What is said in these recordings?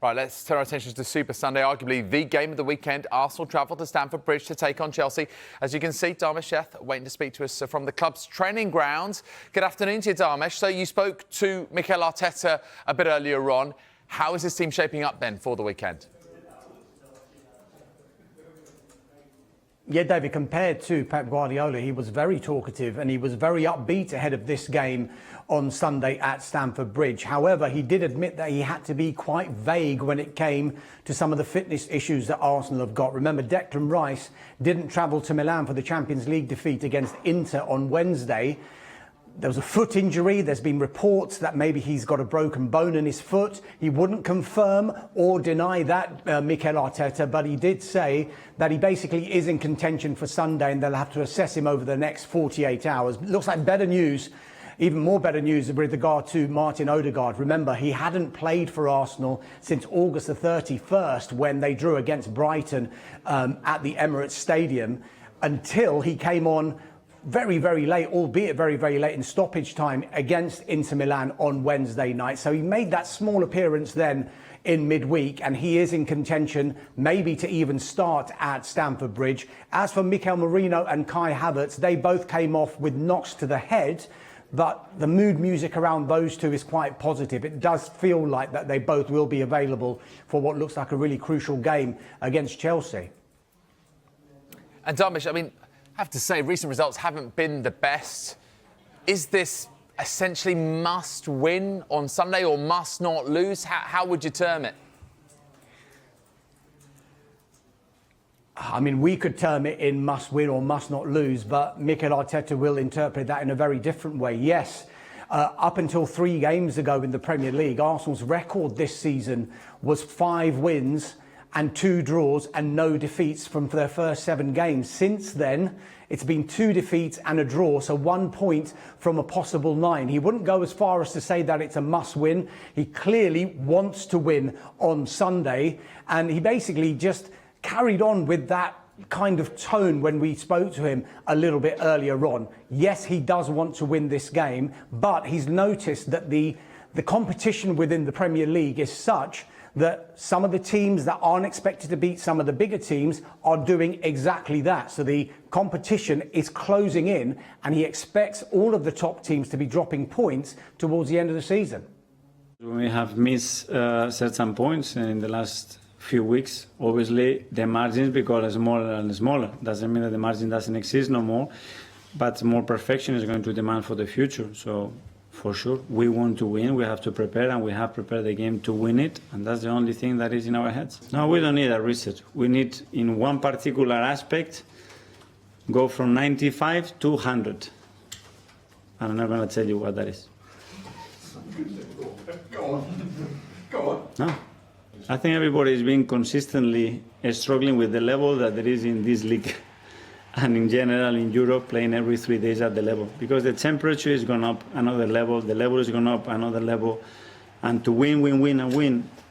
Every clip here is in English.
Right, let's turn our attention to Super Sunday, arguably the game of the weekend. Arsenal travel to Stamford Bridge to take on Chelsea. As you can see, Dharmesh waiting to speak to us from the club's training grounds. Good afternoon to you, Dharmesh. So you spoke to Mikel Arteta a bit earlier on. How is this team shaping up then for the weekend? Yeah, David, compared to Pep Guardiola, he was very talkative and he was very upbeat ahead of this game on Sunday at Stamford Bridge. However, he did admit that he had to be quite vague when it came to some of the fitness issues that Arsenal have got. Remember, Declan Rice didn't travel to Milan for the Champions League defeat against Inter on Wednesday. There was a foot injury. There's been reports that maybe he's got a broken bone in his foot. He wouldn't confirm or deny that, Mikel Arteta, but he did say that he basically is in contention for Sunday and they'll have to assess him over the next 48 hours. Looks like better news, even more better news with regard to Martin Odegaard. Remember, he hadn't played for Arsenal since August the 31st when they drew against Brighton at the Emirates Stadium until he came on very, very late, albeit very, very late in stoppage time against Inter Milan on Wednesday night. So he made that small appearance then in midweek and he is in contention maybe to even start at Stamford Bridge. As for Mikel Merino and Kai Havertz, they both came off with knocks to the head, but the mood music around those two is quite positive. It does feel like that they both will be available for what looks like a really crucial game against Chelsea. And Dharmesh, I mean, I have to say, recent results haven't been the best. Is this essentially must win on Sunday or must not lose? How would you term it? I mean, we could term it in must win or must not lose, but Mikel Arteta will interpret that in a very different way. Yes, up until 3 games ago in the Premier League, Arsenal's record this season was 5 wins and 2 draws and no defeats from their first 7 games. Since then, it's been 2 defeats and a draw, so 1 point from a possible 9. He wouldn't go as far as to say that it's a must-win. He clearly wants to win on Sunday, and he basically just carried on with that kind of tone when we spoke to him a little bit earlier on. Yes, he does want to win this game, but he's noticed that the competition within the Premier League is such that some of the teams that aren't expected to beat some of the bigger teams are doing exactly that. So the competition is closing in and he expects all of the top teams to be dropping points towards the end of the season. We have missed certain points in the last few weeks. Obviously, the margins become smaller and smaller. Doesn't mean that the margin doesn't exist no more, but more perfection is going to demand for the future. So for sure, we want to win, we have to prepare, and we have prepared the game to win it, and that's the only thing that is in our heads. No, we don't need a reset. We need, in one particular aspect, go from 95 to 100. I'm not going to tell you what that is. Go on. No. I think everybody is being consistently struggling with the level that there is in this league. And in general in Europe, playing every 3 days at the level, because the temperature is going up another level, the level is going up another level, and to win,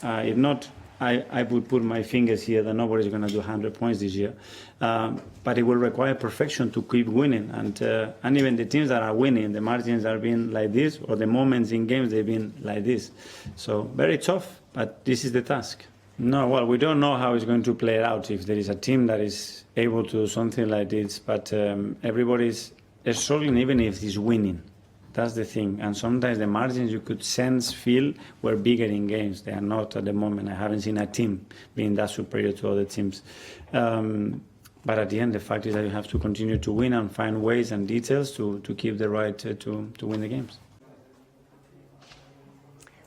if not, I would put my fingers here that nobody's going to do 100 points this year, but it will require perfection to keep winning, and even the teams that are winning, the margins are being like this, or the moments in games they've been like this, so very tough, but this is the task. No, well, we don't know how it's going to play out if there is a team that is able to do something like this, but everybody's struggling even if he's winning. That's the thing. And sometimes the margins you could feel were bigger in games. They are not at the moment. I haven't seen a team being that superior to other teams. But at the end, the fact is that you have to continue to win and find ways and details to keep the right to win the games.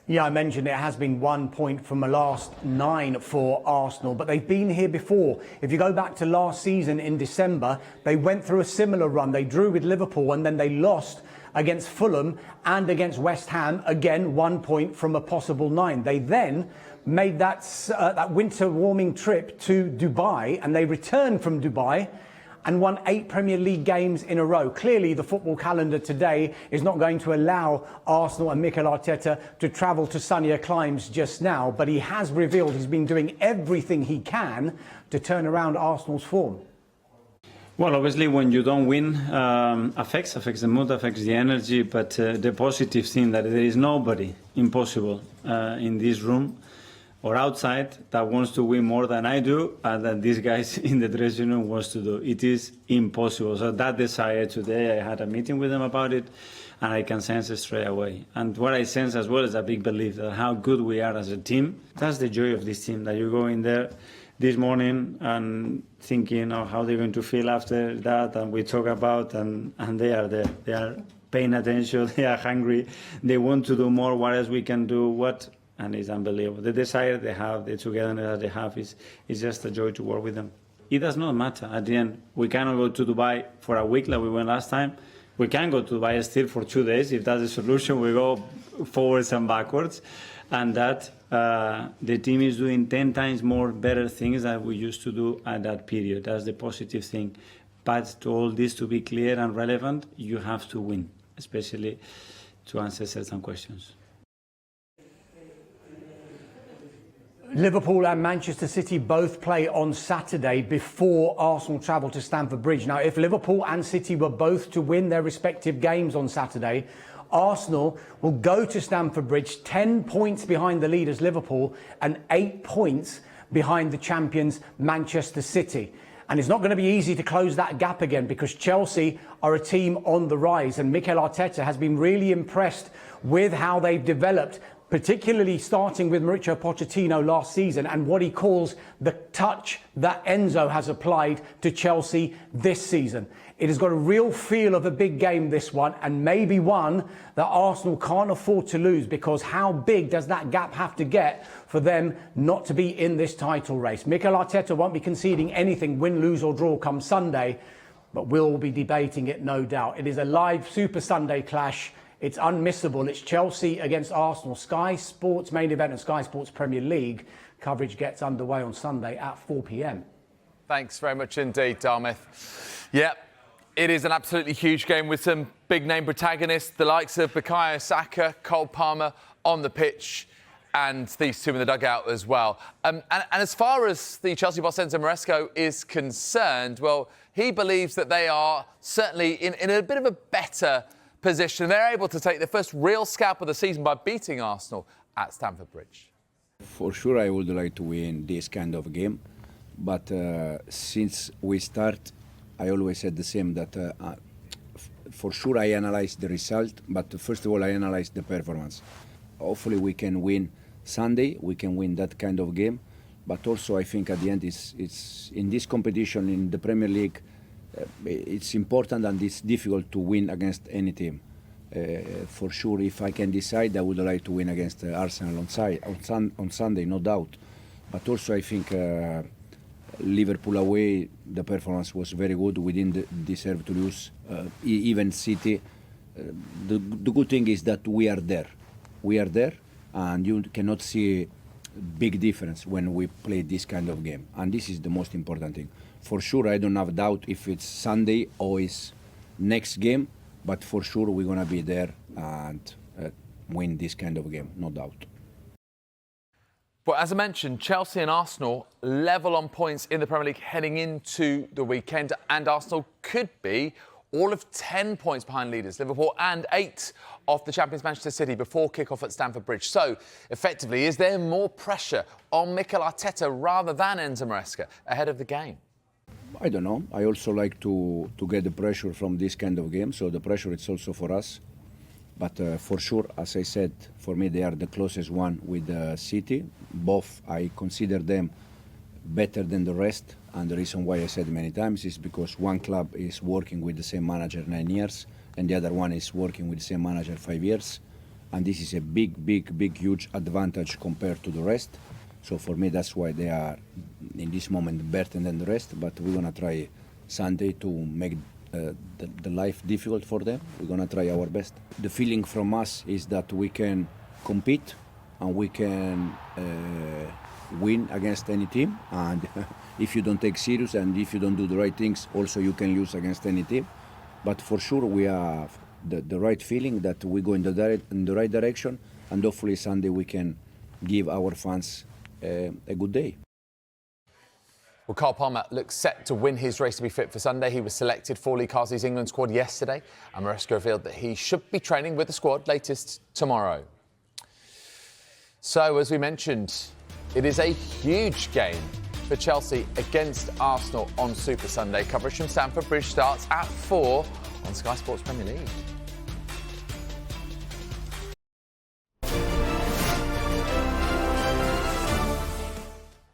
Yeah, I mentioned it has been 1 point from the last 9 for Arsenal, but they've been here before. If you go back to last season in December, they went through a similar run. They drew with Liverpool and then they lost against Fulham and against West Ham. Again, 1 point from a possible 9. They then made that winter warming trip to Dubai and they returned from Dubai and won 8 Premier League games in a row. Clearly, the football calendar today is not going to allow Arsenal and Mikel Arteta to travel to sunnier climes just now, but he has revealed he's been doing everything he can to turn around Arsenal's form. Well, obviously, when you don't win, affects the mood, affects the energy, but the positive thing that there is nobody impossible in this room. or outside that wants to win more than I do, and that these guys in the dressing room wants to do. It is impossible. So that desire today, I had a meeting with them about it, and I can sense it straight away. And what I sense as well is a big belief that how good we are as a team. That's the joy of this team, that you go in there this morning and thinking of how they're going to feel after that, and we talk about, and they are there. They are paying attention, they are hungry, they want to do more, what else we can do, and it's unbelievable. The desire they have, the togetherness they have is just a joy to work with them. It does not matter. At the end, we cannot go to Dubai for a week like we went last time. We can go to Dubai still for 2 days. If that's the solution, we go forwards and backwards. And that the team is doing 10 times more better things than we used to do at that period. That's the positive thing. But to all this to be clear and relevant, you have to win, especially to answer certain questions. Liverpool and Manchester City both play on Saturday before Arsenal travel to Stamford Bridge. Now, if Liverpool and City were both to win their respective games on Saturday, Arsenal will go to Stamford Bridge 10 points behind the leaders Liverpool and 8 points behind the champions Manchester City. And it's not going to be easy to close that gap again, because Chelsea are a team on the rise, and Mikel Arteta has been really impressed with how they've developed, particularly starting with Mauricio Pochettino last season and what he calls the touch that Enzo has applied to Chelsea this season. It has got a real feel of a big game, this one, and maybe one that Arsenal can't afford to lose, because how big does that gap have to get for them not to be in this title race? Mikel Arteta won't be conceding anything, win, lose or draw come Sunday, but we'll be debating it, no doubt. It is a live Super Sunday clash. It's unmissable. It's Chelsea against Arsenal. Sky Sports main event and Sky Sports Premier League coverage gets underway on Sunday at 4 p.m. Thanks very much indeed, Darmith. Yep, it is an absolutely huge game with some big-name protagonists, the likes of Bukayo Saka, Cole Palmer on the pitch, and these two in the dugout as well. And as far as the Chelsea boss Enzo Maresca is concerned, well, he believes that they are certainly in a bit of a better position. They're able to take the first real scalp of the season by beating Arsenal at Stamford Bridge. For sure, I would like to win this kind of game, but since we start, I always said the same, that for sure I analyze the result, but first of all I analyze the performance. Hopefully we can win Sunday, we can win that kind of game, but also I think at the end it's in this competition in the Premier League, it's important and it's difficult to win against any team. For sure, if I can decide, I would like to win against Arsenal on Sunday, no doubt. But also I think Liverpool away, the performance was very good. We didn't deserve to lose. Even City. The good thing is that we are there. We are there, and you cannot see big difference when we play this kind of game. And this is the most important thing. For sure, I don't have doubt if it's Sunday or it's next game, but for sure we're going to be there and win this kind of game, no doubt. But as I mentioned, Chelsea and Arsenal level on points in the Premier League heading into the weekend, and Arsenal could be all of 10 points behind leaders Liverpool and 8 of the champions Manchester City before kick-off at Stamford Bridge. So, effectively, is there more pressure on Mikel Arteta rather than Enzo Maresca ahead of the game? I don't know. I also like to get the pressure from this kind of game, so the pressure is also for us. But for sure, as I said, for me they are the closest one with City. Both, I consider them better than the rest, and the reason why I said many times is because one club is working with the same manager 9 years, and the other one is working with the same manager 5 years, and this is a big, huge advantage compared to the rest. So for me, that's why they are, in this moment, better than the rest. But we're going to try Sunday to make the life difficult for them. We're going to try our best. The feeling from us is that we can compete and we can win against any team. And if you don't take serious and if you don't do the right things, also you can lose against any team. But for sure, we have the right feeling that we go in the right direction. And hopefully Sunday we can give our fans a good day. Well, Cole Palmer looks set to win his race to be fit for Sunday. He was selected for Lee Carsley's England squad yesterday, and Maresca revealed that he should be training with the squad latest tomorrow. So, as we mentioned, It is a huge game for Chelsea against Arsenal on Super Sunday. Coverage from Stamford Bridge starts at 4 on Sky Sports Premier League.